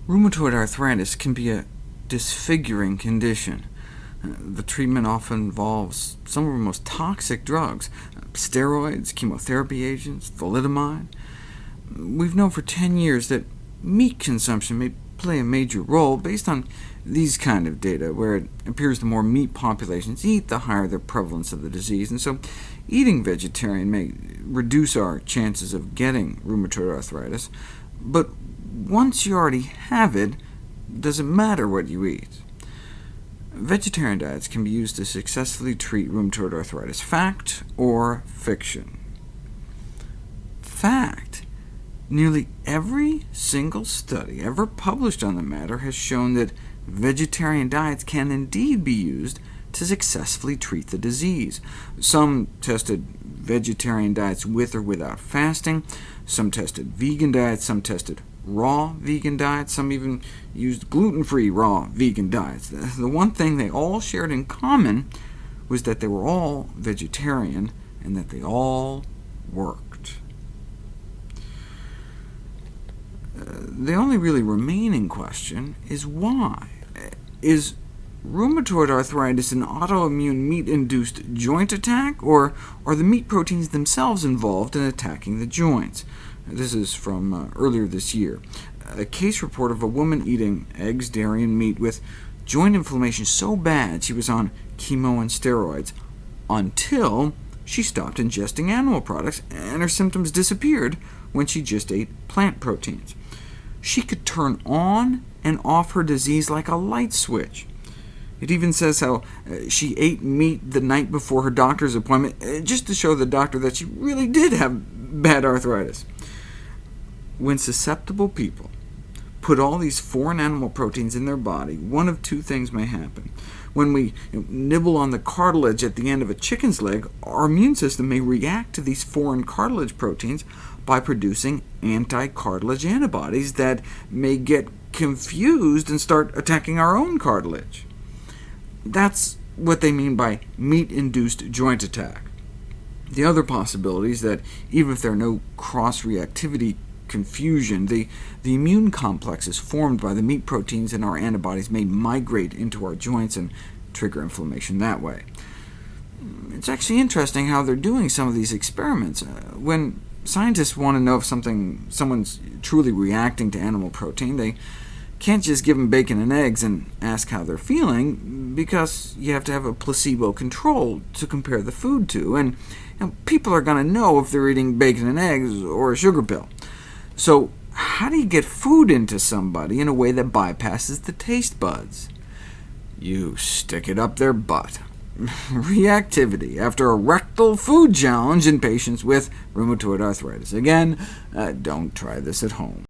Rheumatoid arthritis can be a disfiguring condition. The treatment often involves some of the most toxic drugs, steroids, chemotherapy agents, thalidomide. We've known for 10 years that meat consumption may play a major role based on these kind of data, where it appears the more meat populations eat, the higher the prevalence of the disease, and so eating vegetarian may reduce our chances of getting rheumatoid arthritis. But once you already have it, doesn't matter what you eat. Vegetarian diets can be used to successfully treat rheumatoid arthritis. Fact or fiction? Fact. Nearly every single study ever published on the matter has shown that vegetarian diets can indeed be used to successfully treat the disease. Some tested vegetarian diets with or without fasting, some tested vegan diets, some tested raw vegan diets, some even used gluten-free raw vegan diets. The one thing they all shared in common was that they were all vegetarian, and that they all worked. The only really remaining question is why. Is rheumatoid arthritis an autoimmune meat-induced joint attack, or are the meat proteins themselves involved in attacking the joints? This is from earlier this year. A case report of a woman eating eggs, dairy, and meat with joint inflammation so bad she was on chemo and steroids, until she stopped ingesting animal products, and her symptoms disappeared when she just ate plant proteins. She could turn on and off her disease like a light switch. It even says how she ate meat the night before her doctor's appointment, just to show the doctor that she really did have bad arthritis. When susceptible people put all these foreign animal proteins in their body, one of two things may happen. When we nibble on the cartilage at the end of a chicken's leg, our immune system may react to these foreign cartilage proteins by producing anti-cartilage antibodies that may get confused and start attacking our own cartilage. That's what they mean by meat-induced joint attack. The other possibility is that even if there are no cross-reactivity confusion, the immune complexes formed by the meat proteins in our antibodies may migrate into our joints and trigger inflammation that way. It's actually interesting how they're doing some of these experiments. When scientists want to know if someone's truly reacting to animal protein, they can't just give them bacon and eggs and ask how they're feeling, because you have to have a placebo control to compare the food to, and people are going to know if they're eating bacon and eggs or a sugar pill. So how do you get food into somebody in a way that bypasses the taste buds? You stick it up their butt. Reactivity after a rectal food challenge in patients with rheumatoid arthritis. Again, don't try this at home.